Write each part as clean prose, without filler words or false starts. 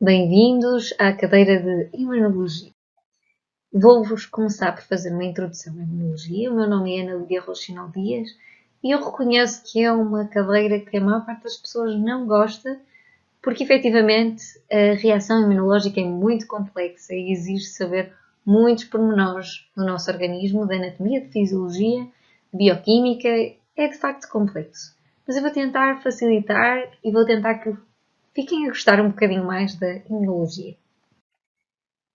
Bem-vindos à cadeira de Imunologia. Vou-vos começar por fazer uma introdução à imunologia. O meu nome é Ana Lídia Rochinol Dias e eu reconheço que é uma cadeira que a maior parte das pessoas não gosta porque, efetivamente, a reação imunológica é muito complexa e exige saber muitos pormenores do nosso organismo, da anatomia, de fisiologia, de bioquímica. É, de facto, complexo. Mas eu vou tentar facilitar e vou tentar que fiquem a gostar um bocadinho mais da imunologia.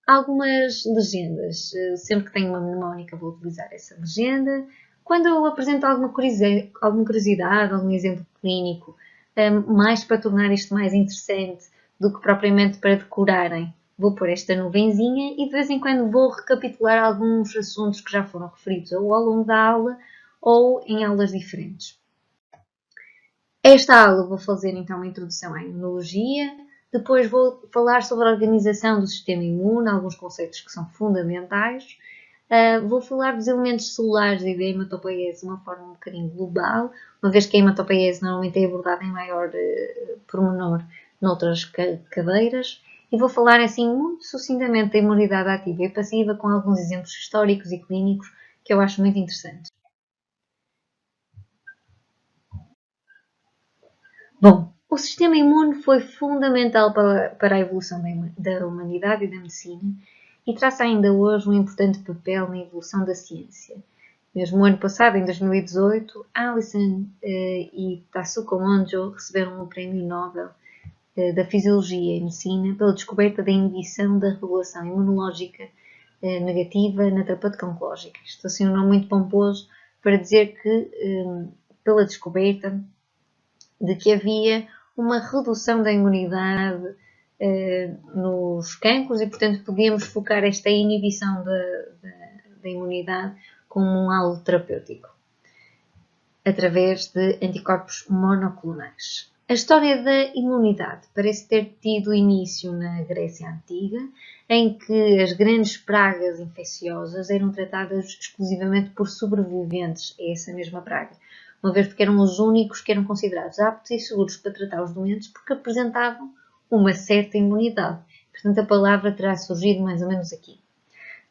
Algumas legendas. Sempre que tenho uma mnemónica vou utilizar essa legenda. Quando eu apresento alguma curiosidade, algum exemplo clínico, mais para tornar isto mais interessante do que propriamente para decorarem, vou pôr esta nuvenzinha e de vez em quando vou recapitular alguns assuntos que já foram referidos ou ao longo da aula ou em aulas diferentes. Esta aula vou fazer então uma introdução à imunologia, depois vou falar sobre a organização do sistema imune, alguns conceitos que são fundamentais. Vou falar dos elementos celulares e da hematopoiese de uma forma um bocadinho global, uma vez que a hematopoiese normalmente é abordada em maior pormenor noutras cadeiras. E vou falar assim muito sucintamente da imunidade ativa e passiva com alguns exemplos históricos e clínicos que eu acho muito interessantes. Bom, o sistema imune foi fundamental para a evolução da humanidade e da medicina e traça ainda hoje um importante papel na evolução da ciência. Mesmo o ano passado, em 2018, Alison e Tasuku Honjo receberam o Prémio Nobel da Fisiologia e Medicina pela descoberta da inibição da regulação imunológica negativa na terapêutica oncológica. Isto é assim um nome muito pomposo para dizer que, pela descoberta de que havia uma redução da imunidade nos cancros e, portanto, podíamos focar esta inibição da imunidade como um alvo terapêutico, através de anticorpos monoclonais. A história da imunidade parece ter tido início na Grécia Antiga, em que as grandes pragas infecciosas eram tratadas exclusivamente por sobreviventes a essa mesma praga, uma vez que eram os únicos que eram considerados aptos e seguros para tratar os doentes porque apresentavam uma certa imunidade. Portanto, a palavra terá surgido mais ou menos aqui.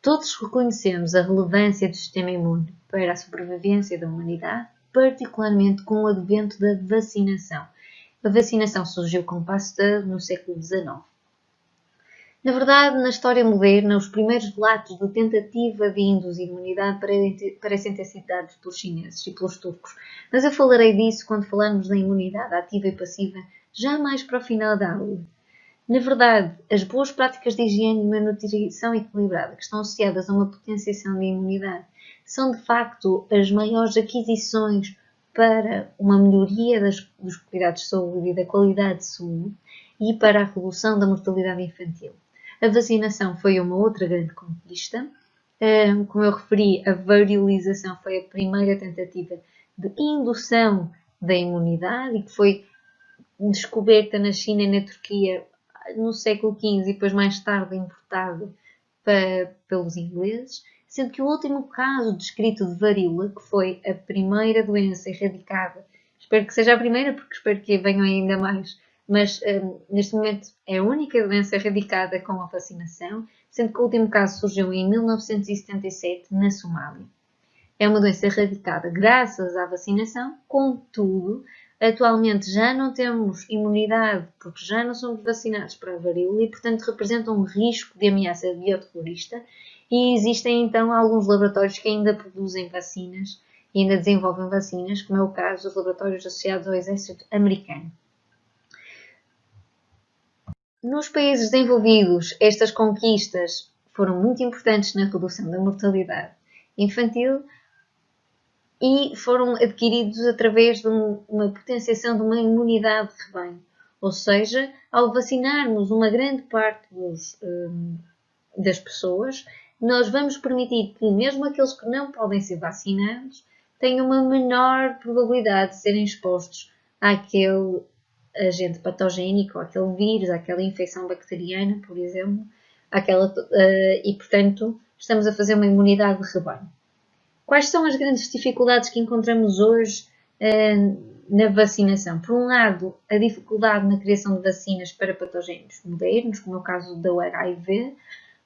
Todos reconhecemos a relevância do sistema imune para a sobrevivência da humanidade, particularmente com o advento da vacinação. A vacinação surgiu com Pasteur no século XIX. Na verdade, na história moderna, os primeiros relatos de tentativa de induzir imunidade parecem ter sido dados pelos chineses e pelos turcos, mas eu falarei disso quando falarmos da imunidade ativa e passiva, já mais para o final da aula. Na verdade, as boas práticas de higiene e uma nutrição equilibrada que estão associadas a uma potenciação da imunidade são, de facto, as maiores aquisições para uma melhoria dos cuidados de saúde e da qualidade de saúde e para a redução da mortalidade infantil. A vacinação foi uma outra grande conquista. Como eu referi, a variolização foi a primeira tentativa de indução da imunidade e que foi descoberta na China e na Turquia no século XV e depois mais tarde importada pelos ingleses, sendo que o último caso descrito de varíola, que foi a primeira doença erradicada, espero que seja a primeira porque espero que venham ainda mais, mas neste momento é a única doença erradicada com a vacinação, sendo que o último caso surgiu em 1977 na Somália. É uma doença erradicada graças à vacinação, contudo, atualmente já não temos imunidade porque já não somos vacinados para a varíola e, portanto, representam um risco de ameaça bioterrorista e existem então alguns laboratórios que ainda produzem vacinas e ainda desenvolvem vacinas, como é o caso dos laboratórios associados ao exército americano. Nos países desenvolvidos, estas conquistas foram muito importantes na redução da mortalidade infantil e foram adquiridos através de uma potenciação de uma imunidade de rebanho. Ou seja, ao vacinarmos uma grande parte das pessoas, nós vamos permitir que mesmo aqueles que não podem ser vacinados tenham uma menor probabilidade de serem expostos àquele agente patogénico, àquele vírus, àquela infecção bacteriana, por exemplo, e, portanto, estamos a fazer uma imunidade de rebanho. Quais são as grandes dificuldades que encontramos hoje na vacinação. Por um lado, a dificuldade na criação de vacinas para patogénios modernos, como é o caso da HIV.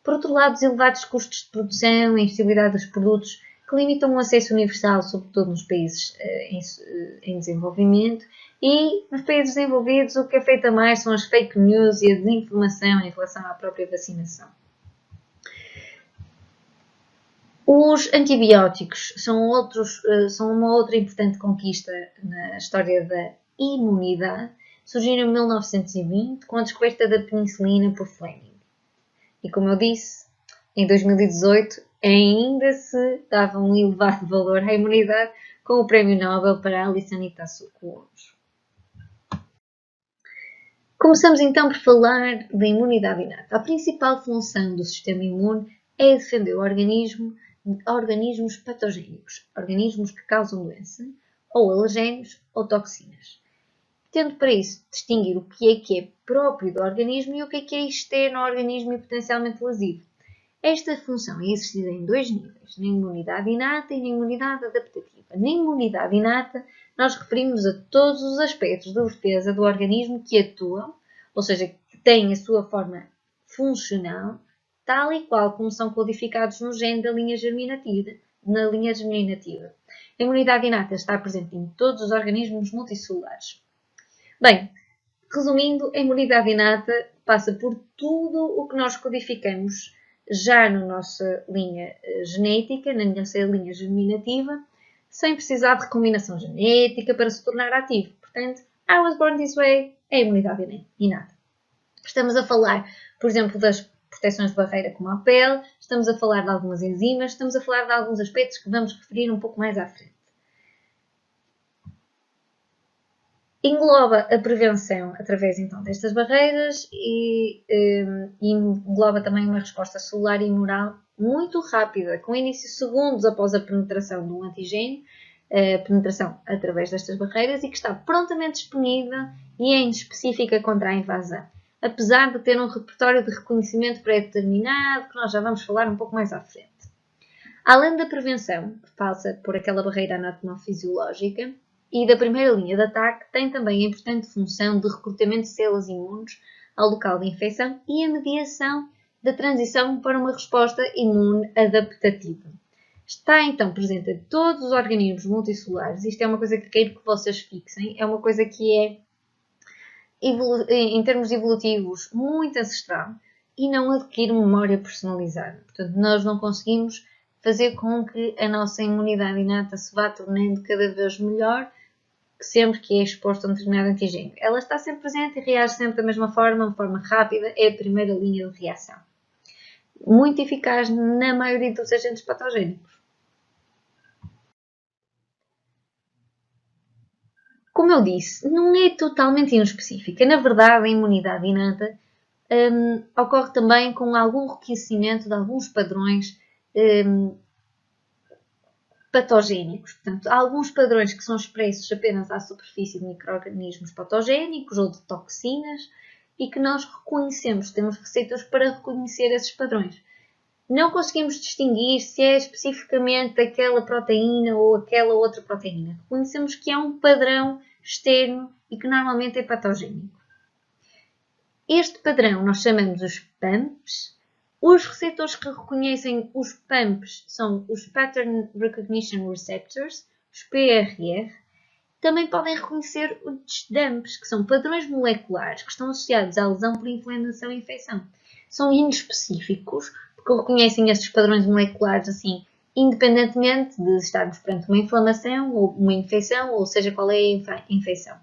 Por outro lado, os elevados custos de produção e a instabilidade dos produtos que limitam o acesso universal, sobretudo nos países em desenvolvimento. E nos países desenvolvidos, o que é feito a mais são as fake news e a desinformação em relação à própria vacinação. Os antibióticos são uma outra importante conquista na história da imunidade. Surgiram em 1920 com a descoberta da penicilina por Fleming. E como eu disse, em 2018 ainda se dava um elevado valor à imunidade com o Prémio Nobel para Alison Itaçu-Colombo. Começamos então por falar da imunidade inata. A principal função do sistema imune é defender o organismo de organismos patogénicos, organismos que causam doença, ou alergénios ou toxinas. Tendo para isso distinguir o que é próprio do organismo e o que é externo ao organismo e potencialmente lesivo. Esta função é exercida em dois níveis, na imunidade inata e na imunidade adaptativa. Na imunidade inata, nós referimos a todos os aspectos de defesa do organismo que atuam, ou seja, que têm a sua forma funcional, tal e qual como são codificados no gene da linha germinativa. A imunidade inata está presente em todos os organismos multicelulares. Bem, resumindo, a imunidade inata passa por tudo o que nós codificamos já na nossa linha genética, na nossa linha germinativa, sem precisar de recombinação genética para se tornar ativo. Portanto, I was born this way, é a imunidade inata. Estamos a falar, por exemplo, das proteções de barreira como a pele, estamos a falar de algumas enzimas, estamos a falar de alguns aspectos que vamos referir um pouco mais à frente. Engloba a prevenção através então destas barreiras e engloba também uma resposta celular e imunal muito rápida, com início segundos após a penetração do antigênio, penetração através destas barreiras, e que está prontamente disponível e é específica contra a invasão, apesar de ter um repertório de reconhecimento pré-determinado, que nós já vamos falar um pouco mais à frente. Além da prevenção, que passa por aquela barreira anatomofisiológica, e da primeira linha de ataque, tem também a importante função de recrutamento de células imunes ao local de infecção e a mediação da transição para uma resposta imune adaptativa. Está então presente em todos os organismos multicelulares. Isto é uma coisa que quero que vocês fixem. É uma coisa que é, em termos evolutivos, muito ancestral e não adquire memória personalizada. Portanto, nós não conseguimos fazer com que a nossa imunidade inata se vá tornando cada vez melhor sempre que é exposto a um determinado antigênio. Ela está sempre presente e reage sempre da mesma forma, de forma rápida, é a primeira linha de reação. Muito eficaz na maioria dos agentes patogénicos. Como eu disse, não é totalmente inespecífica. Na verdade, a imunidade inata ocorre também com algum reconhecimento de alguns padrões patogénicos. Portanto, há alguns padrões que são expressos apenas à superfície de micro-organismos patogénicos ou de toxinas e que nós reconhecemos, temos receitas para reconhecer esses padrões. Não conseguimos distinguir se é especificamente aquela proteína ou aquela outra proteína. Reconhecemos que é um padrão externo e que normalmente é patogénico. Este padrão nós chamamos os PAMPs. Os receptores que reconhecem os PAMPs são os Pattern Recognition Receptors, os PRR. Também podem reconhecer os DAMPs, que são padrões moleculares que estão associados à lesão por inflamação e infecção. São inespecíficos, porque reconhecem estes padrões moleculares assim, independentemente de estarmos perante uma inflamação ou uma infecção, ou seja, qual é a infecção.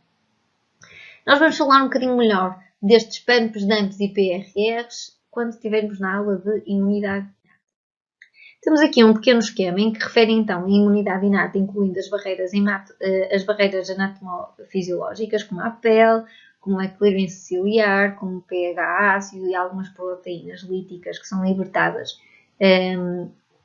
Nós vamos falar um bocadinho melhor destes PAMPs, DAMPs e PRRs quando estivermos na aula de imunidade. Temos aqui um pequeno esquema em que refere então a imunidade inata, incluindo as barreiras anatomofisiológicas, como a pele, como a clearance ciliar, como o pH ácido e algumas proteínas líticas que são libertadas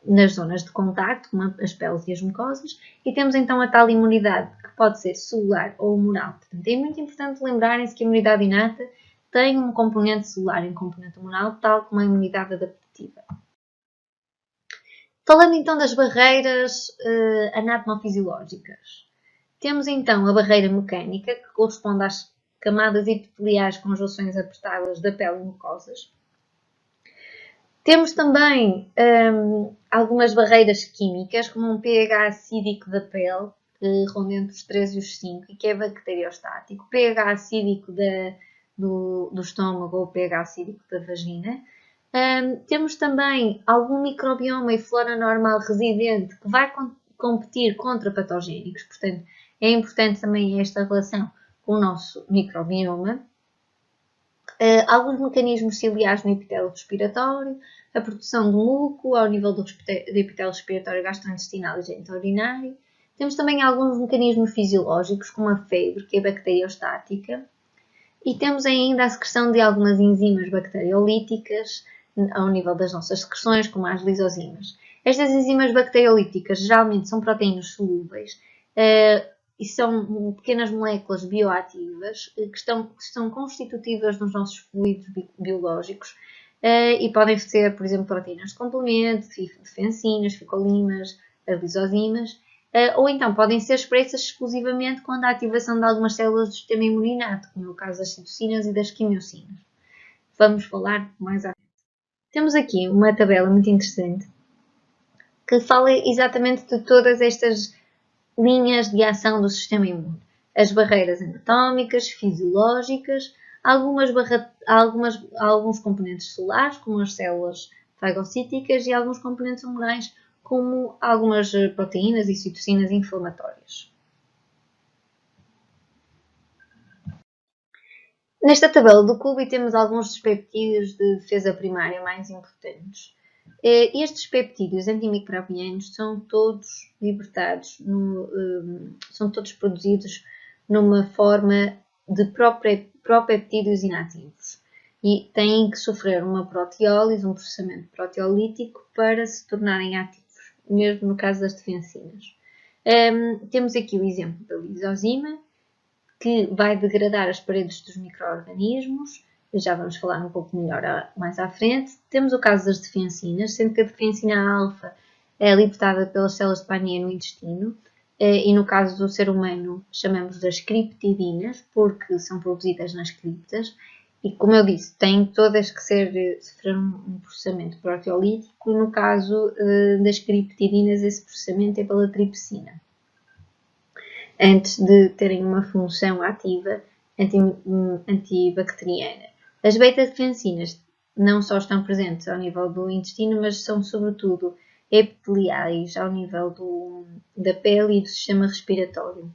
nas zonas de contacto, como as peles e as mucosas, e temos então a tal imunidade que pode ser celular ou humoral. Portanto, é muito importante lembrarem-se que a imunidade inata tem um componente celular e um componente humoral, tal como a imunidade adaptativa. Falando então das barreiras anatomofisiológicas. Temos então a barreira mecânica, que corresponde às camadas epiteliais com junções apertadas da pele e mucosas. Temos também algumas barreiras químicas, como um pH acídico da pele, que ronda entre os 3 e os 5, e que é bacteriostático. pH acídico do estômago ou pH acídico da vagina. Temos também algum microbioma e flora normal residente que vai competir contra patogénicos. Portanto, é importante também esta relação com o nosso microbioma. Alguns mecanismos ciliares no epitélio respiratório, a produção de muco ao nível do epitélio respiratório gastrointestinal e geniturinário. Temos também alguns mecanismos fisiológicos, como a febre, que é bacteriostática. E temos ainda a secreção de algumas enzimas bacteriolíticas ao nível das nossas secreções, como as lisozimas. Estas enzimas bacteriolíticas geralmente são proteínas solúveis e são pequenas moléculas bioativas que são constitutivas dos nossos fluidos biológicos e podem ser, por exemplo, proteínas de complemento, defensinas, ficolimas, lisozimas, ou então podem ser expressas exclusivamente quando há ativação de algumas células do sistema imuninato, como é o caso das citocinas e das quimiocinas. Vamos falar mais à frente. Temos aqui uma tabela muito interessante que fala exatamente de todas estas linhas de ação do sistema imune. As barreiras anatómicas, fisiológicas, alguns componentes solares, como as células fagocíticas, e alguns componentes humorais, como algumas proteínas e citocinas inflamatórias. Nesta tabela do Kolbe temos alguns dos peptídeos de defesa primária mais importantes. Estes peptídeos antimicrobianos são todos libertados, são todos produzidos numa forma de propeptídeos inativos e têm que sofrer uma proteólise, um processamento proteolítico para se tornarem ativos, mesmo no caso das defensinas. Temos aqui o exemplo da lisozima, que vai degradar as paredes dos micro-organismos. Já vamos falar um pouco melhor mais à frente. Temos o caso das defensinas, sendo que a defensina alfa é libertada pelas células de Panier no intestino, e no caso do ser humano chamamos das criptidinas, porque são produzidas nas criptas, e como eu disse, têm todas que sofrer um processamento proteolítico, e no caso das criptidinas esse processamento é pela tripsina, antes de terem uma função ativa antibacteriana. As beta-defensinas não só estão presentes ao nível do intestino, mas são sobretudo epiteliais ao nível da pele e do sistema respiratório,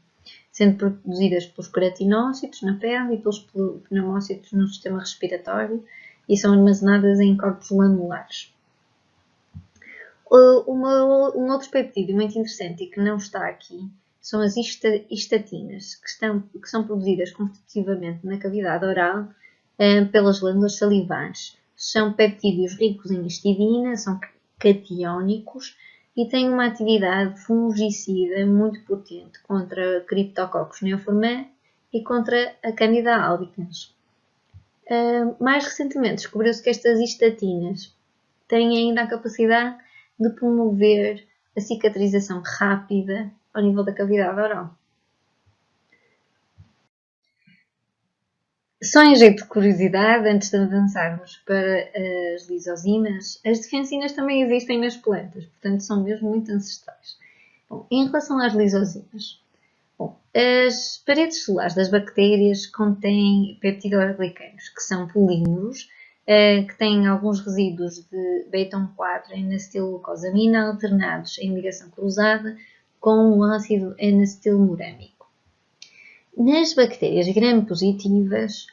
sendo produzidas pelos queratinócitos na pele e pelos pneumócitos no sistema respiratório e são armazenadas em corpos lamulares. Um outro peptídeo muito interessante e que não está aqui são as estatinas, que são produzidas constitutivamente na cavidade oral pelas glândulas salivares. São peptídeos ricos em histidina, são catiónicos e têm uma atividade fungicida muito potente contra Cryptococcus neoformans e contra a Candida albicans. Mais recentemente descobriu-se que estas estatinas têm ainda a capacidade de promover a cicatrização rápida ao nível da cavidade oral. Só em jeito de curiosidade, antes de avançarmos para as lisozimas, as defensinas também existem nas plantas, portanto são mesmo muito ancestrais. Bom, em relação às lisozimas, as paredes solares das bactérias contêm peptidoglicanos, que são polímeros, que têm alguns resíduos de beta-1,4 N-acetilglucosamina alternados em ligação cruzada com o ácido N-acetilmurâmico. Nas bactérias gram-positivas,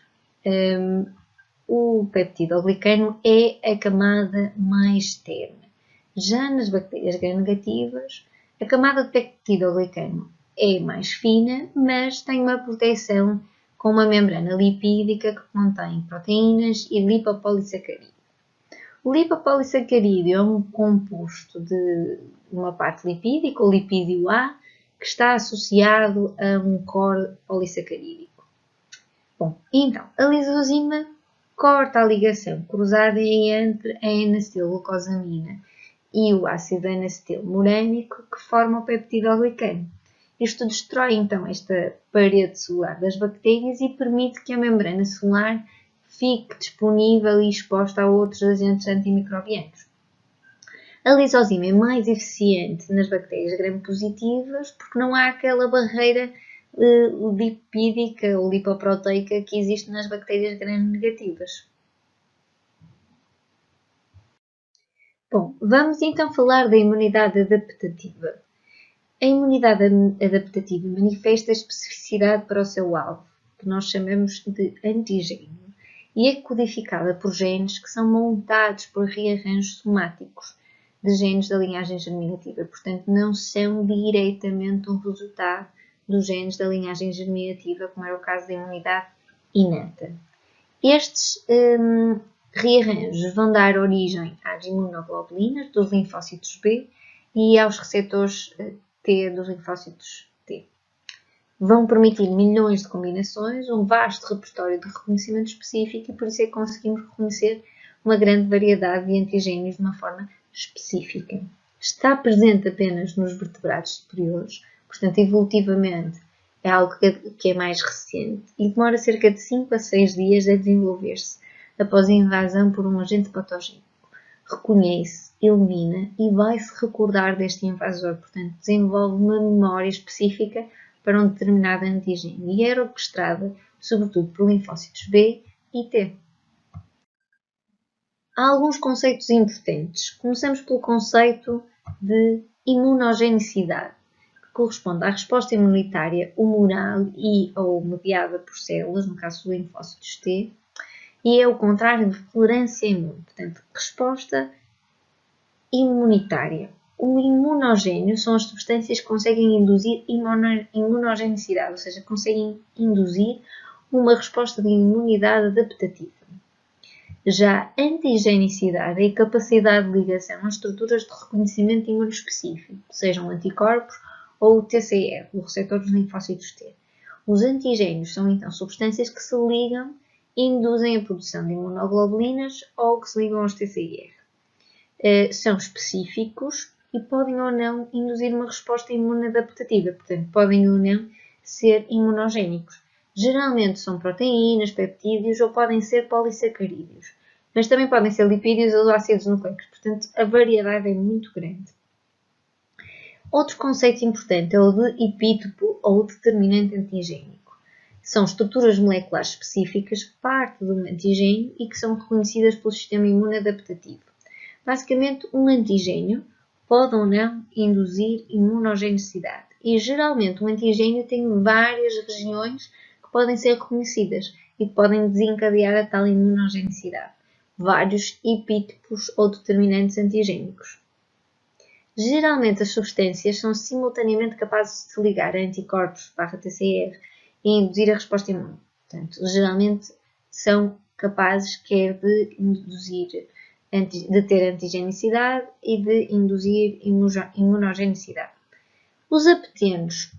o peptidoglicano é a camada mais terna. Já nas bactérias gram-negativas, a camada de peptidoglicano é mais fina, mas tem uma proteção com uma membrana lipídica que contém proteínas e lipopolissacarídeo. O lipopolissacarídeo é um composto de uma parte lipídica, o lipídio A, que está associado a um core polissacarídico. Bom, então, a lisozima corta a ligação cruzada entre a N-acetilglucosamina e o ácido N-acetilmurâmico que forma o peptidoglicano. Isto destrói então esta parede celular das bactérias e permite que a membrana celular fique disponível e exposta a outros agentes antimicrobianos. A lisozima é mais eficiente nas bactérias gram-positivas porque não há aquela barreira lipídica ou lipoproteica que existe nas bactérias gram-negativas. Bom, vamos então falar da imunidade adaptativa. A imunidade adaptativa manifesta a especificidade para o seu alvo, que nós chamamos de antigênio, e é codificada por genes que são montados por rearranjos somáticos de genes da linhagem germinativa. Portanto, não são diretamente um resultado dos genes da linhagem germinativa, como era o caso da imunidade inata. Estes rearranjos vão dar origem às imunoglobulinas dos linfócitos B e aos receptores T dos linfócitos T. Vão permitir milhões de combinações, um vasto repertório de reconhecimento específico e por isso é que conseguimos reconhecer uma grande variedade de antigénios de uma forma específica. Está presente apenas nos vertebrados superiores, portanto, evolutivamente é algo que é mais recente e demora cerca de 5 a 6 dias a desenvolver-se após a invasão por um agente patógeno. Reconhece, elimina e vai-se recordar deste invasor, portanto, desenvolve uma memória específica para um determinado antigênio e é orquestrada, sobretudo, por linfócitos B e T. Há alguns conceitos importantes. Começamos pelo conceito de imunogenicidade, que corresponde à resposta imunitária humoral e ou mediada por células, no caso dos linfócitos T, e é o contrário de tolerância imune, portanto, resposta imunitária. O imunogênio são as substâncias que conseguem induzir imunogenicidade, ou seja, conseguem induzir uma resposta de imunidade adaptativa. Já a antigenicidade é a capacidade de ligação a estruturas de reconhecimento imunoespecífico, sejam anticorpos ou o TCR, o receptor dos linfócitos T. Os antigénios são então substâncias que se ligam e induzem a produção de imunoglobulinas ou que se ligam aos TCR. São específicos e podem ou não induzir uma resposta imune adaptativa, portanto, podem ou não ser imunogénicos. Geralmente são proteínas, peptídeos ou podem ser polissacarídeos, mas também podem ser lipídios ou ácidos nucleicos, portanto, a variedade é muito grande. Outro conceito importante é o de epítopo ou determinante antigênico. São estruturas moleculares específicas que partem de um antigênio e que são reconhecidas pelo sistema imune adaptativo. Basicamente, um antigênio pode ou não induzir imunogenicidade e geralmente um antigênio tem várias regiões que podem ser reconhecidas e que podem desencadear a tal imunogenicidade. Vários epítopos ou determinantes antigênicos. Geralmente as substâncias são simultaneamente capazes de se ligar a anticorpos /TCR e induzir a resposta imune. Portanto, geralmente são capazes quer de ter antigenicidade e de induzir imunogenicidade. Os aptenos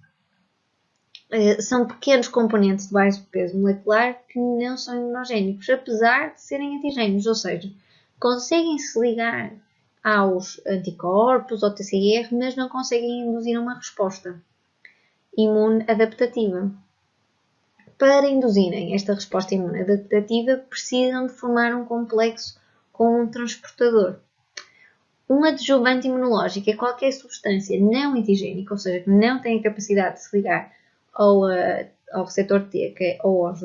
são pequenos componentes de baixo peso molecular que não são imunogénicos, apesar de serem antigénios, ou seja, conseguem se ligar aos anticorpos ou TCR, mas não conseguem induzir uma resposta imune adaptativa. Para induzirem esta resposta imune adaptativa, precisam de formar um complexo com um transportador. Um adjuvante imunológico é qualquer substância não antigênica, ou seja, que não tem a capacidade de se ligar ao receptor T ou aos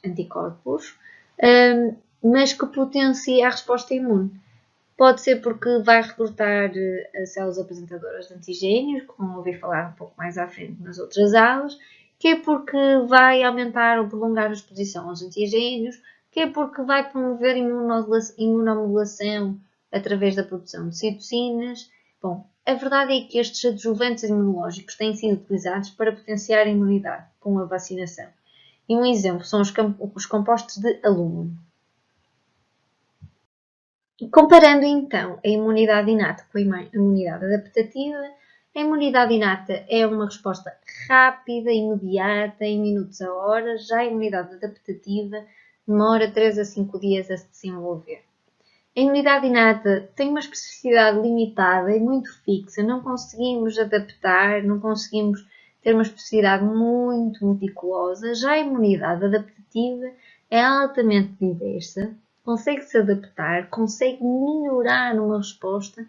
anticorpos, mas que potencia a resposta imune. Pode ser porque vai recrutar as células apresentadoras de antigénios, que vão ouvir falar um pouco mais à frente nas outras aulas, que é porque vai aumentar ou prolongar a exposição aos antigénios, que é porque vai promover imunomodulação através da produção de citocinas. Bom, a verdade é que estes adjuvantes imunológicos têm sido utilizados para potenciar a imunidade com a vacinação. E um exemplo são os compostos de alumínio. Comparando então a imunidade inata com a imunidade adaptativa, a imunidade inata é uma resposta rápida, imediata, em minutos a horas, já a imunidade adaptativa demora 3 a 5 dias a se desenvolver. A imunidade inata tem uma especificidade limitada e muito fixa, não conseguimos adaptar, não conseguimos ter uma especificidade muito meticulosa. Já a imunidade adaptativa é altamente diversa, consegue se adaptar, consegue melhorar uma resposta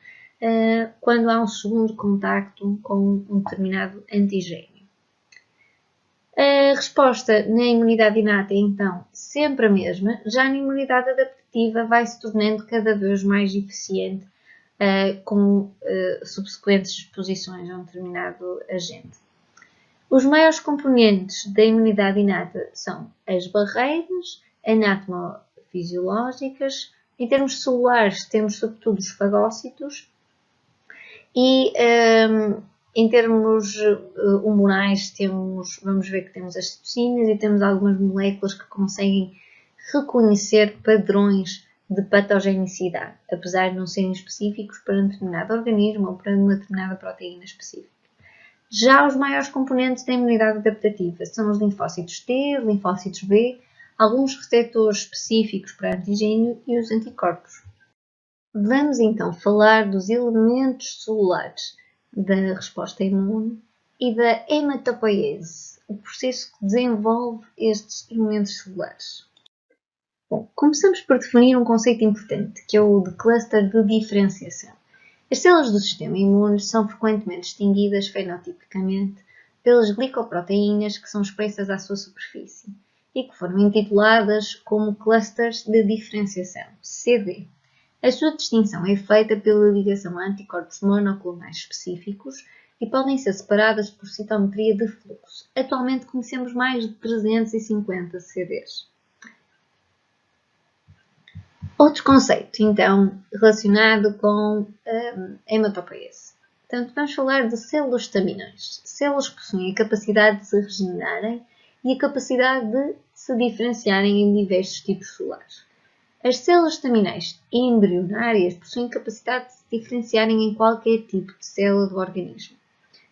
quando há um segundo contacto com um determinado antigênio. A resposta na imunidade inata é então sempre a mesma, já na imunidade adaptativa vai se tornando cada vez mais eficiente com subsequentes exposições a um determinado agente. Os maiores componentes da imunidade inata são as barreiras anatomofisiológicas. Em termos celulares, temos sobretudo os fagócitos e em termos humorais, vamos ver que temos as citocinas e temos algumas moléculas que conseguem reconhecer padrões de patogenicidade, apesar de não serem específicos para um determinado organismo ou para uma determinada proteína específica. Já os maiores componentes da imunidade adaptativa são os linfócitos T, os linfócitos B, alguns receptores específicos para antigênio e os anticorpos. Vamos então falar dos elementos celulares da resposta imune e da hematopoiese, o processo que desenvolve estes elementos celulares. Bom, começamos por definir um conceito importante, que é o de cluster de diferenciação. As células do sistema imune são frequentemente distinguidas fenotipicamente pelas glicoproteínas que são expressas à sua superfície e que foram intituladas como clusters de diferenciação, CD. A sua distinção é feita pela ligação a anticorpos monoclonais específicos e podem ser separadas por citometria de fluxo. Atualmente conhecemos mais de 350 CDs. Outro conceito, então, relacionado com a hematopoiese. Portanto, vamos falar de células estaminais. Células que possuem a capacidade de se regenerarem e a capacidade de se diferenciarem em diversos tipos celulares. As células estaminais embrionárias possuem capacidade de se diferenciarem em qualquer tipo de célula do organismo.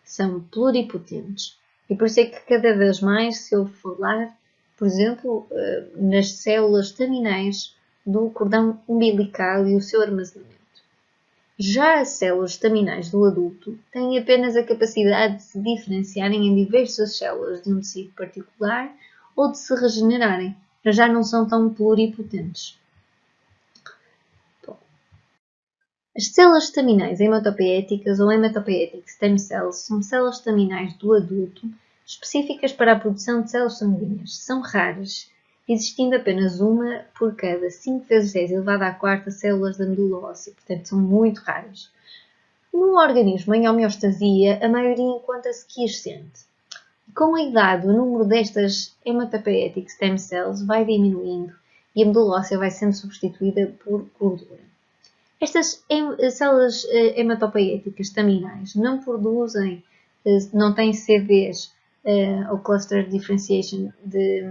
São pluripotentes e por isso é que cada vez mais se ouve falar, por exemplo, nas células estaminais do cordão umbilical e o seu armazenamento. Já as células estaminais do adulto têm apenas a capacidade de se diferenciarem em diversas células de um tecido particular ou de se regenerarem, mas já não são tão pluripotentes. As células estaminais hematopoéticas ou hematopoietic stem cells são células estaminais do adulto específicas para a produção de células sanguíneas. São raras, existindo apenas uma por cada 5 vezes 10 elevado à quarta células da medula óssea, portanto são muito raras. No organismo em homeostasia, a maioria encontra-se quiescente. Com a idade, o número destas hematopoietic stem cells vai diminuindo e a medula óssea vai sendo substituída por gordura. Estas células hematopoieticas estaminais não produzem, não têm CDs ou cluster differentiation de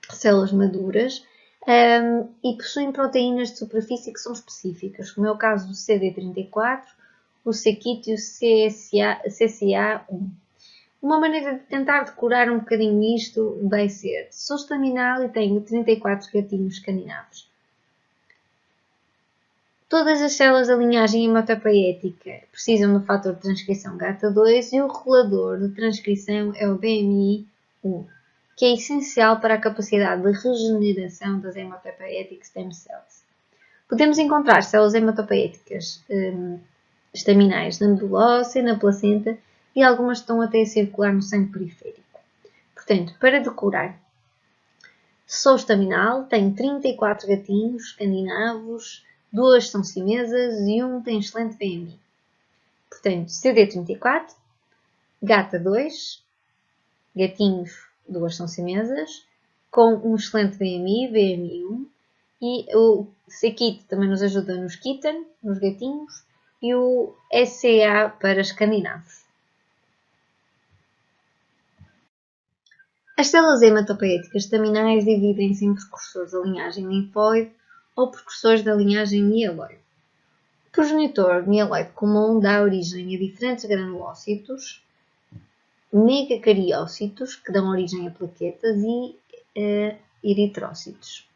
células maduras e possuem proteínas de superfície que são específicas, como é o caso do CD34, o C-KIT e o CCA1. Uma maneira de tentar decorar um bocadinho isto vai ser: sou estaminal e tenho 34 gatinhos caninados. Todas as células da linhagem hematopoética precisam do fator de transcrição GATA2 e o regulador de transcrição é o BMI1, que é essencial para a capacidade de regeneração das hematopoietic stem cells. Podemos encontrar células hematopoéticas estaminais na medula óssea, na placenta e algumas estão até a circular no sangue periférico. Portanto, para decorar, sou estaminal, tenho 34 gatinhos escandinavos, 2 são simesas e 1 tem excelente BMI. Portanto, CD34, GATA2, gatinhos, 2 são simesas, com um excelente BMI, BMI1, e o C-KIT também nos ajuda nos kitten, nos gatinhos, e o SCA para escandinavos. As células hematopoéticas estaminais dividem-se em precursores da linhagem linfóide ou precursores da linhagem mieloide. O progenitor mieloide comum dá origem a diferentes granulócitos, megacariócitos, que dão origem a plaquetas, e eritrócitos,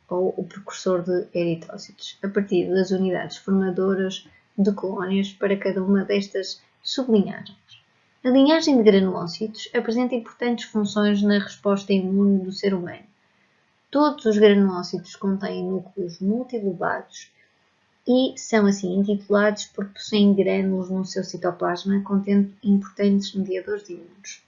ou o precursor de eritrócitos, a partir das unidades formadoras de colónias para cada uma destas sublinhagens. A linhagem de granulócitos apresenta importantes funções na resposta imune do ser humano. Todos os granulócitos contêm núcleos multilobados e são assim intitulados porque possuem grânulos no seu citoplasma contendo importantes mediadores imunes.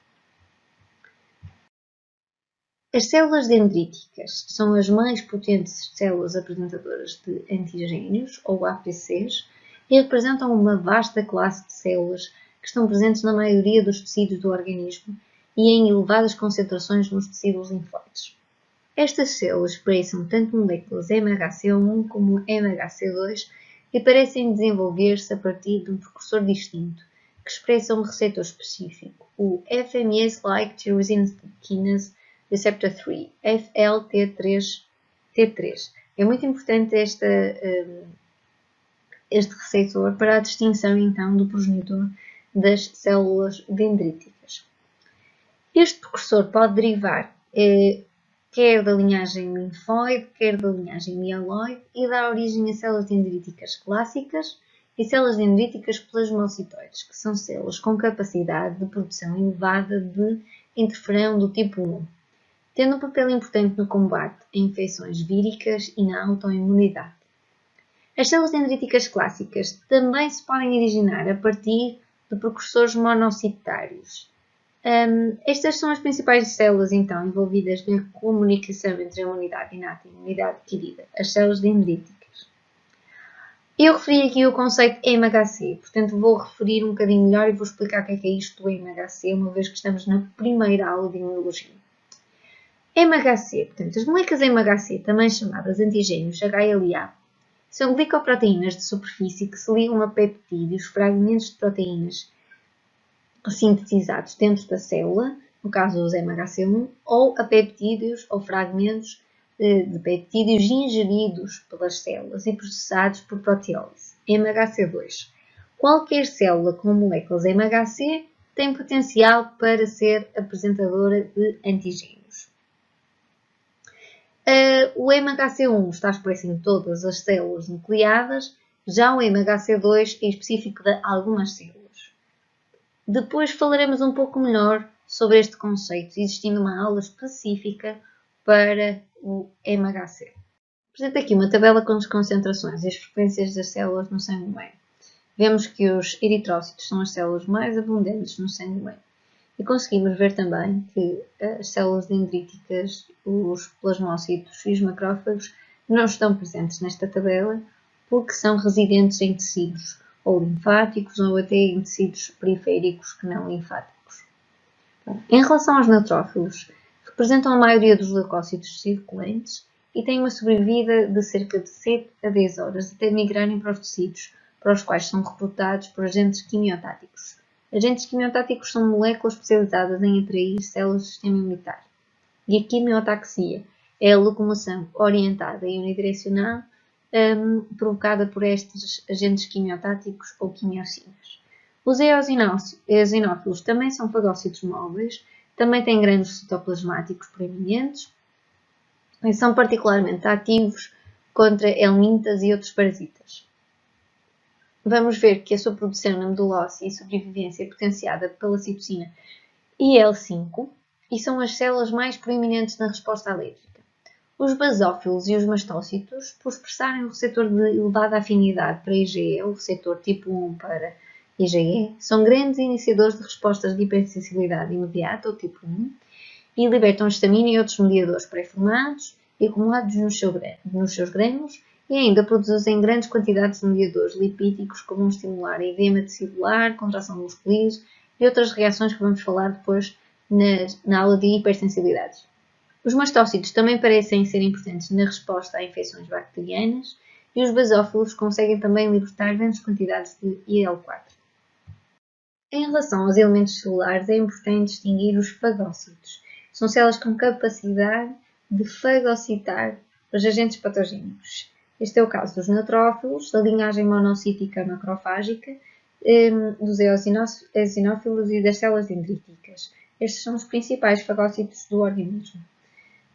As células dendríticas são as mais potentes células apresentadoras de antigénios, ou APCs, e representam uma vasta classe de células que estão presentes na maioria dos tecidos do organismo e em elevadas concentrações nos tecidos linfóides. Estas células expressam tanto moléculas MHC1 como MHC2 e parecem desenvolver-se a partir de um precursor distinto, que expressa um receptor específico, o FMS-like tyrosine kinase receptor 3, FLT3. É muito importante este receptor para a distinção então do progenitor das células dendríticas. Este precursor pode derivar quer da linhagem linfóide, quer da linhagem mieloide e dá origem a células dendríticas clássicas e células dendríticas plasmocitoides, que são células com capacidade de produção elevada de interferão do tipo 1, tendo um papel importante no combate a infecções víricas e na autoimunidade. As células dendríticas clássicas também se podem originar a partir de precursores monocitários. Estas são as principais células, então, envolvidas na comunicação entre a imunidade inata e a imunidade adquirida, as células dendríticas. Eu referi aqui o conceito MHC, portanto vou referir um bocadinho melhor e vou explicar o que é isto do MHC, uma vez que estamos na primeira aula de imunologia. MHC, portanto, as moléculas MHC, também chamadas antigénios HLA, são glicoproteínas de superfície que se ligam a peptídeos, fragmentos de proteínas sintetizados dentro da célula, no caso dos MHC1, ou a peptídeos ou fragmentos de peptídeos ingeridos pelas células e processados por proteólise, MHC2. Qualquer célula com moléculas MHC tem potencial para ser apresentadora de antigénios. O MHC1 está expresso em todas as células nucleadas, já o MHC2 é específico de algumas células. Depois falaremos um pouco melhor sobre este conceito, existindo uma aula específica para o MHC. Apresento aqui uma tabela com as concentrações e as frequências das células no sangue humano. Vemos que os eritrócitos são as células mais abundantes no sangue humano. E conseguimos ver também que as células dendríticas, os plasmócitos e os macrófagos não estão presentes nesta tabela porque são residentes em tecidos ou linfáticos ou até em tecidos periféricos que não linfáticos. Em relação aos neutrófilos, representam a maioria dos leucócitos circulantes e têm uma sobrevida de cerca de 7 a 10 horas até migrarem para os tecidos, para os quais são recrutados por agentes quimiotáticos. Agentes quimiotáticos são moléculas especializadas em atrair células do sistema imunitário. E a quimiotaxia é a locomoção orientada e unidirecional provocada por estes agentes quimiotáticos ou quimiocinas. Os eosinófilos também são fagócitos móveis, também têm grânulos citoplasmáticos proeminentes e são particularmente ativos contra helmintas e outros parasitas. Vamos ver que a sua produção na medula óssea e sobrevivência é potenciada pela citocina IL-5 e são as células mais proeminentes na resposta alérgica. Os basófilos e os mastócitos, por expressarem o receptor de elevada afinidade para IgE, o receptor tipo 1 para IgE, são grandes iniciadores de respostas de hipersensibilidade imediata, ou tipo 1, e libertam histamina e outros mediadores pré-formados e acumulados nos seus grânulos, e ainda produzem grandes quantidades de mediadores lipídicos, como estimular a edema tecidular, contração muscular e outras reações que vamos falar depois na aula de hipersensibilidades. Os mastócitos também parecem ser importantes na resposta a infecções bacterianas e os basófilos conseguem também libertar grandes quantidades de IL-4. Em relação aos elementos celulares, é importante distinguir os fagócitos. São células com capacidade de fagocitar os agentes patogénicos. Este é o caso dos neutrófilos, da linhagem monocítica macrofágica, dos eosinófilos e das células dendríticas. Estes são os principais fagócitos do organismo.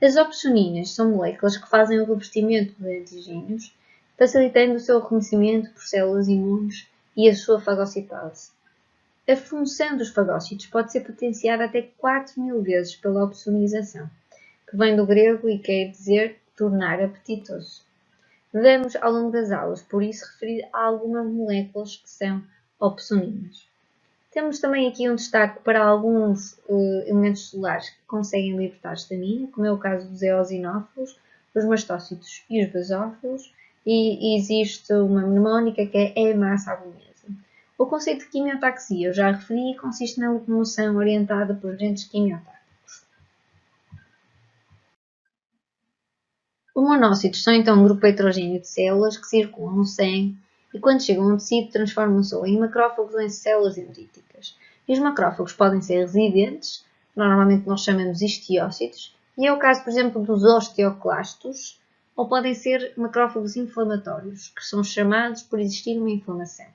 As opsoninas são moléculas que fazem o revestimento de antigénios, facilitando o seu reconhecimento por células imunes e a sua fagocitose. A função dos fagócitos pode ser potenciada até 4000 vezes pela opsonização, que vem do grego e quer dizer tornar apetitoso. Vamos, ao longo das aulas, por isso, referir a algumas moléculas que são opsoninas. Temos também aqui um destaque para alguns elementos celulares que conseguem libertar histamina, como é o caso dos eosinófilos, os mastócitos e os basófilos, e existe uma mnemónica que é hemácia abomesa. O conceito de quimiotaxia eu já referi e consiste na locomoção orientada por agentes quimiotáxicos. Os monócitos são então um grupo heterogéneo de células que circulam no sangue e, quando chegam ao tecido, transformam-se em macrófagos ou em células dendríticas. E os macrófagos podem ser residentes, normalmente nós chamamos histiócitos, e é o caso, por exemplo, dos osteoclastos, ou podem ser macrófagos inflamatórios, que são chamados por existir uma inflamação.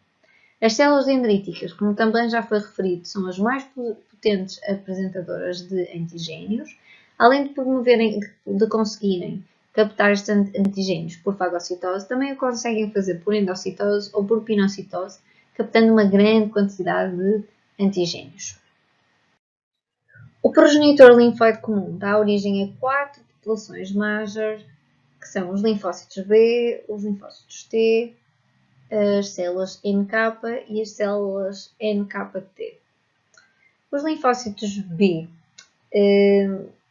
As células dendríticas, como também já foi referido, são as mais potentes apresentadoras de antigénios, além de conseguirem captar estes antigénios por fagocitose, também o conseguem fazer por endocitose ou por pinocitose, captando uma grande quantidade de antigénios. O progenitor linfóide comum dá origem a 4 populações major, que são os linfócitos B, os linfócitos T, as células NK e as células NKT. Os linfócitos B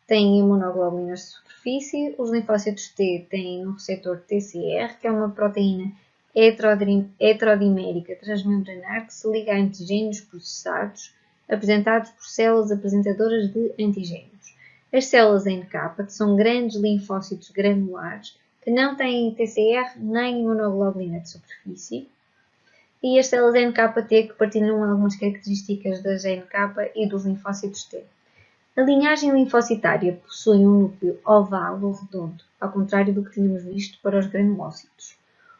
têm imunoglobulinas de superfície, os linfócitos T têm um receptor TCR, que é uma proteína heterodimérica transmembranar que se liga a antigénios processados apresentados por células apresentadoras de antigénios. As células NK, que são grandes linfócitos granulares, que não têm TCR nem imunoglobulina de superfície, e as células NKT, que partilham algumas características das NK e dos linfócitos T. A linhagem linfocitária possui um núcleo oval ou redondo, ao contrário do que tínhamos visto para os granulócitos.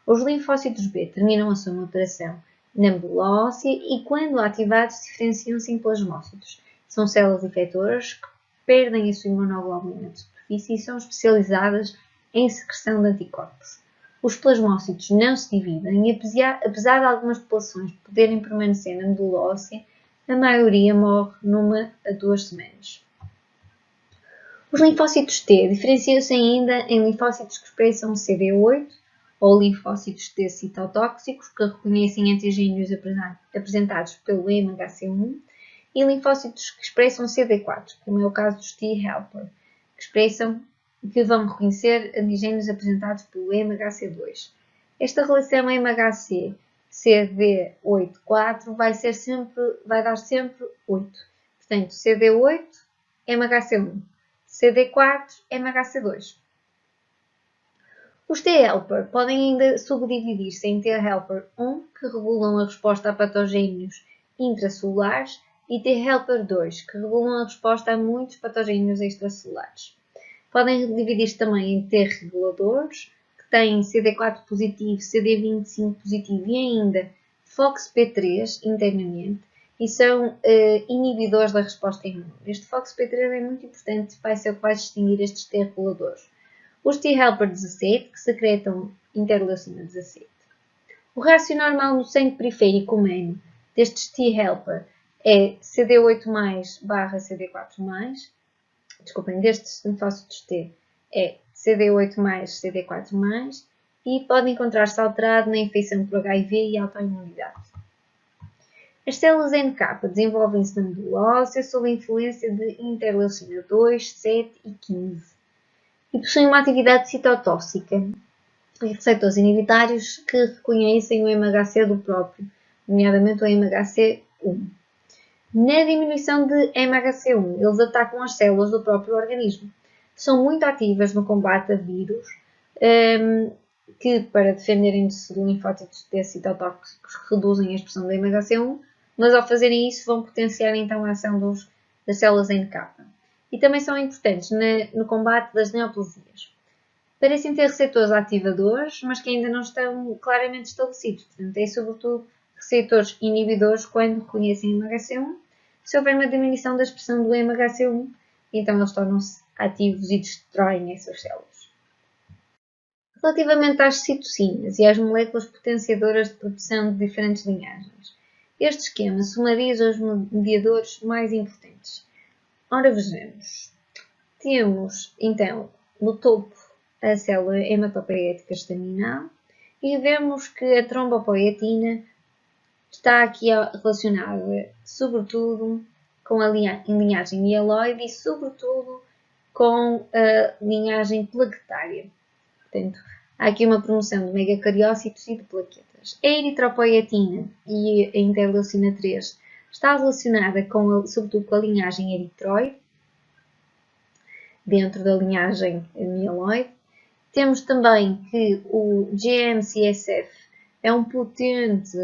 Os linfócitos B terminam a sua maturação na medula óssea e, quando ativados, diferenciam-se em plasmócitos. São células efetoras que perdem a sua imunoglobulina de superfície e são especializadas em secreção de anticorpos. Os plasmócitos não se dividem e, apesar de algumas populações poderem permanecer na medula óssea, a maioria morre numa a 2 semanas. Os linfócitos T diferenciam-se ainda em linfócitos que expressam CD8 ou linfócitos T citotóxicos, que reconhecem antigénios apresentados pelo MHC1, e linfócitos que expressam CD4, como é o caso dos T-helper, que vão reconhecer antigénios apresentados pelo MHC2. Esta relação MHC CD8-4 vai dar sempre 8. Portanto, CD8, MHC1. CD4, MHC2. Os T-helper podem ainda subdividir-se em T-helper 1, que regulam a resposta a patogénios intracelulares, e T-helper 2, que regulam a resposta a muitos patogénios extracelulares. Podem dividir-se também em T-reguladores, que têm CD4 positivo, CD25 positivo e ainda FOXP3 internamente, e são inibidores da resposta imune. Este FOXP3 é muito importante, vai ser o que vai distinguir estes T-reguladores. Os T-helper 17, que secretam interleucina 17. O rácio normal no sangue periférico humano destes T-helper é CD8+/CD4+. Destes linfócitos T é CD8+/CD4+, e pode encontrar-se alterado na infecção por HIV e autoimunidade. As células NK desenvolvem-se na medula óssea sob a influência de interleucina 2, 7 e 15 e possuem uma atividade citotóxica e receptores inibitários que reconhecem o MHC do próprio, nomeadamente o MHC1. Na diminuição de MHC1, eles atacam as células do próprio organismo. São muito ativas no combate a vírus, que, para defenderem-se de linfócitos T citotóxicos, reduzem a expressão do MHC1, mas ao fazerem isso vão potenciar então a ação das células NK. E também são importantes no combate das neoplasias. Parecem ter receptores ativadores, mas que ainda não estão claramente estabelecidos. Portanto, é sobretudo receptores inibidores quando reconhecem MHC1. Se houver uma diminuição da expressão do MHC1, então eles tornam-se ativos e destroem essas células. Relativamente às citocinas e às moléculas potenciadoras de produção de diferentes linhagens, Este esquema sumariza os mediadores mais importantes. Ora, vejamos. Temos, então, no topo a célula hematopoética estaminal e vemos que a trombopoietina está aqui relacionada, sobretudo, com a linhagem mieloide e, sobretudo, com a linhagem plaquetária. Portanto, há aqui uma promoção de megacariócitos e de plaquetas. A eritropoietina e a interleucina 3 está relacionada, sobretudo, com a linhagem eritroide, dentro da linhagem mieloide. Temos também que o GM-CSF é um potente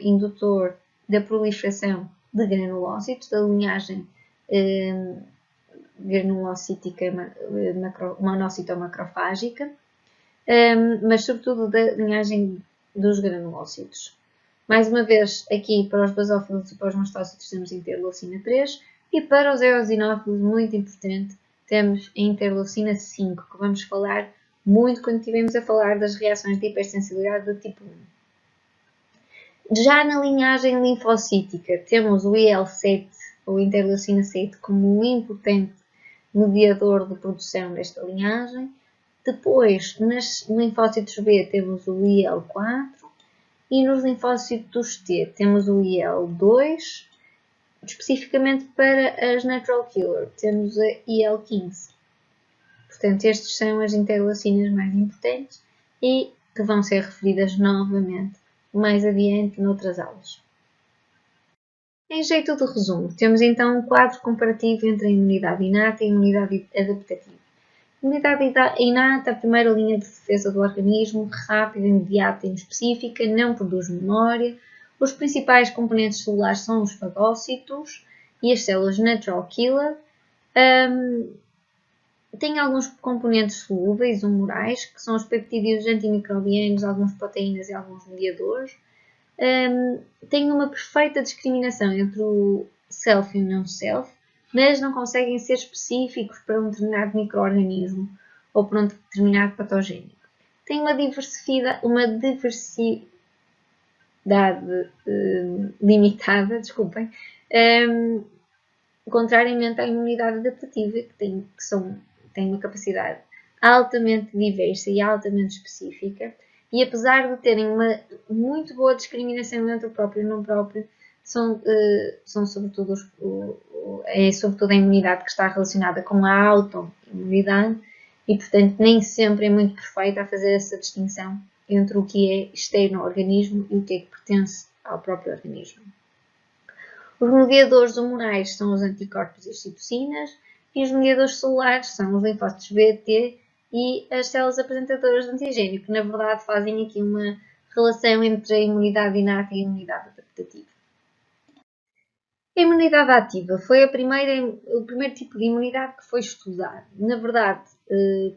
indutor da proliferação de granulócitos, da linhagem granulocítica monocito-macrofágica, mas sobretudo da linhagem dos granulócitos. Mais uma vez, aqui para os basófilos e para os mastócitos temos a interleucina 3 e para os eosinófilos, muito importante, temos a interleucina 5, que vamos falar muito quando estivermos a falar das reações de hipersensibilidade do tipo 1. Já na linhagem linfocítica, temos o IL-7, ou interleucina 7, como um importante mediador de produção desta linhagem. Depois, nos linfócitos B, temos o IL-4 e nos linfócitos T temos o IL-2, especificamente para as natural killer, temos a IL-15. Portanto, estas são as interleucinas mais importantes e que vão ser referidas novamente mais adiante noutras aulas. Em jeito de resumo, temos então um quadro comparativo entre a imunidade inata e a imunidade adaptativa. A imunidade inata, a primeira linha de defesa do organismo, rápida, imediata e específica, não produz memória. Os principais componentes celulares são os fagócitos e as células natural killer. Tem alguns componentes solúveis, humorais, que são os peptídeos antimicrobianos, algumas proteínas e alguns mediadores. Tem uma perfeita discriminação entre o self e o não-self, mas não conseguem ser específicos para um determinado micro-organismo ou para um determinado patogénico. Tem uma diversidade limitada, desculpem, contrariamente à imunidade adaptativa, que tem uma capacidade altamente diversa e altamente específica, e apesar de terem uma muito boa discriminação entre o próprio e o não próprio, são sobretudo a imunidade que está relacionada com a autoimunidade e, portanto, nem sempre é muito perfeita a fazer essa distinção entre o que é externo ao organismo e o que é que pertence ao próprio organismo. Os mediadores humorais são os anticorpos e as citocinas, e os mediadores celulares são os linfócitos B, T e as células apresentadoras de antigênio, que na verdade fazem aqui uma relação entre a imunidade inata e a imunidade adaptativa. A imunidade ativa foi o primeiro tipo de imunidade que foi estudado. Na verdade,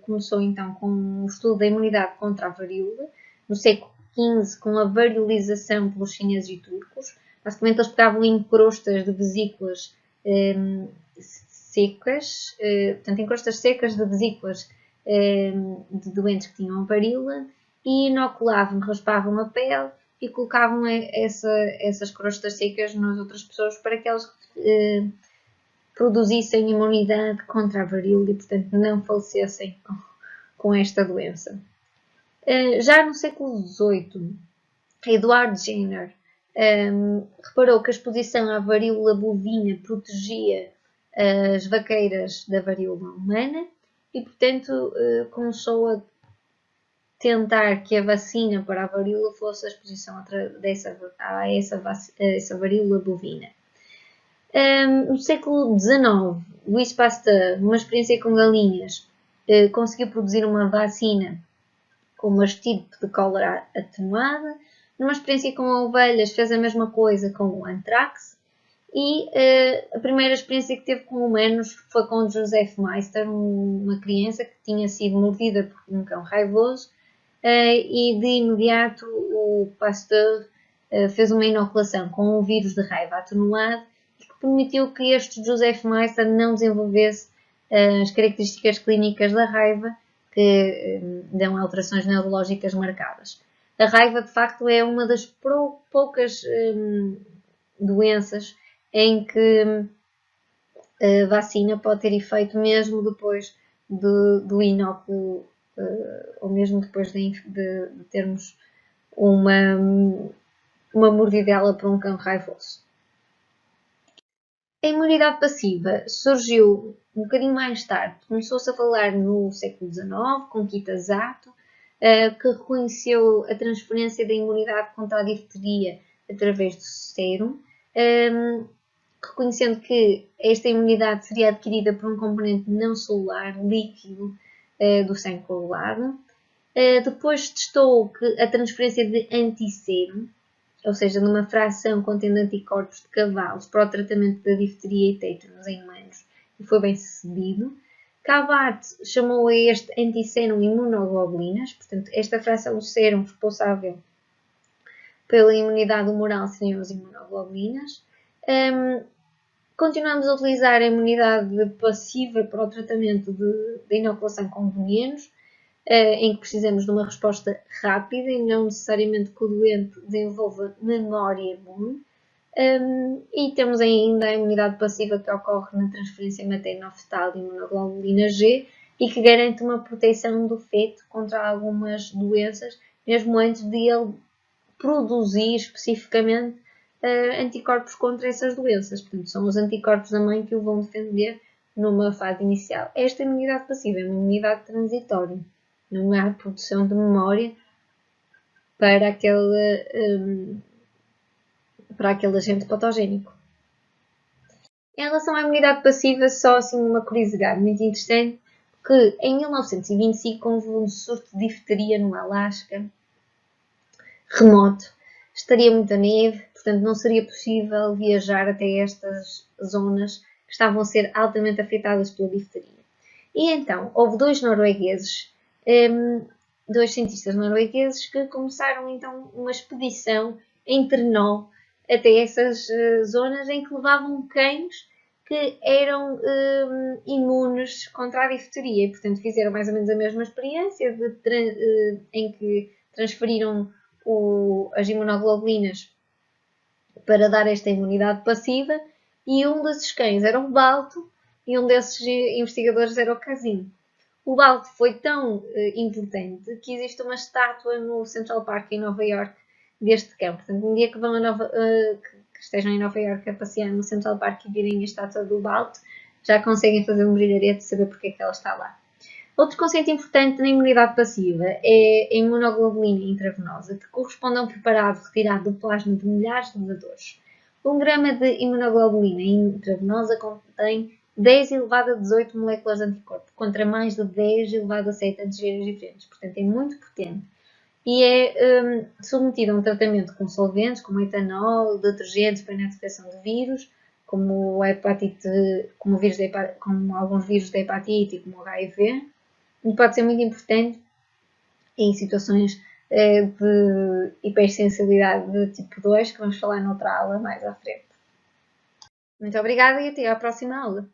começou então com o estudo da imunidade contra a varíola, no século XV, com a variolização pelos chineses e turcos. Basicamente, eles pegavam em crostas de vesículas secas, portanto, em crostas secas de vesículas de doentes que tinham varíola e inoculavam, raspavam a pele e colocavam essas crostas secas nas outras pessoas para que elas produzissem imunidade contra a varíola e, portanto, não falecessem com esta doença. Já no século XVIII, Edward Jenner reparou que a exposição à varíola bovina protegia as vaqueiras da varíola humana e, portanto, começou a tentar que a vacina para a varíola fosse a exposição a essa varíola bovina. No século XIX, Louis Pasteur, numa experiência com galinhas, conseguiu produzir uma vacina com uma estirpe de cólera atenuada. Numa experiência com ovelhas, fez a mesma coisa com o anthrax. E a primeira experiência que teve com humanos foi com Joseph Meister, uma criança que tinha sido mordida por um cão raivoso. E de imediato o Pasteur fez uma inoculação com um vírus de raiva atenuado e que permitiu que este Joseph Meister não desenvolvesse as características clínicas da raiva que dão alterações neurológicas marcadas. A raiva, de facto, é uma das poucas doenças em que a vacina pode ter efeito mesmo depois do inóculo, ou mesmo depois de termos uma mordidela por um cão raivoso. A imunidade passiva surgiu um bocadinho mais tarde. Começou-se a falar no século XIX, com Kitazato, que reconheceu a transferência da imunidade contra a difteria através do sérum, reconhecendo que esta imunidade seria adquirida por um componente não celular líquido do sangue coagulado. Depois testou que a transferência de antissérum, ou seja, numa fração contendo anticorpos de cavalos para o tratamento da difteria e tétanos em humanos, e foi bem sucedido. Cabot chamou a este antissérum imunoglobulinas, portanto, esta fração do sérum responsável pela imunidade humoral seriam as imunoglobulinas. Continuamos a utilizar a imunidade passiva para o tratamento da inoculação com venenos, em que precisamos de uma resposta rápida e não necessariamente que o doente desenvolva memória imune. E temos ainda a imunidade passiva que ocorre na transferência materno-fetal de imunoglobulina G e que garante uma proteção do feto contra algumas doenças, mesmo antes de ele produzir especificamente anticorpos contra essas doenças. Portanto, são os anticorpos da mãe que o vão defender numa fase inicial. Esta imunidade passiva é uma imunidade transitória. Não há produção de memória para aquele agente patogénico. Em relação à imunidade passiva, só assim uma curiosidade muito interessante, que em 1925 houve um surto de difteria no Alasca, remoto. Estaria muita neve, portanto não seria possível viajar até estas zonas que estavam a ser altamente afetadas pela difteria. E então, houve dois cientistas noruegueses que começaram então uma expedição em trenó até essas zonas em que levavam cães que eram imunes contra a difteria. E, portanto, fizeram mais ou menos a mesma experiência em que transferiram as imunoglobulinas para dar esta imunidade passiva, e um desses cães era o Balto e um desses investigadores era o Casino. O Balto foi tão importante que existe uma estátua no Central Park em Nova York deste cão. Portanto, um dia que que estejam em Nova York a passear no Central Park e virem a estátua do Balto, já conseguem fazer um brilharete e saber porque é que ela está lá. Outro conceito importante na imunidade passiva é a imunoglobulina intravenosa, que corresponde a um preparado retirado do plasma de milhares de doadores. 1 grama de imunoglobulina intravenosa contém 10 elevado a 18 moléculas de anticorpo, contra mais de 10 elevado a 7 antigênios diferentes. Portanto, é muito potente. E é submetido a um tratamento com solventes, como etanol, detergentes para a detecção de vírus, como alguns vírus da hepatite e como o HIV. E pode ser muito importante em situações de hipersensibilidade de tipo 2, que vamos falar noutra aula mais à frente. Muito obrigada e até à próxima aula.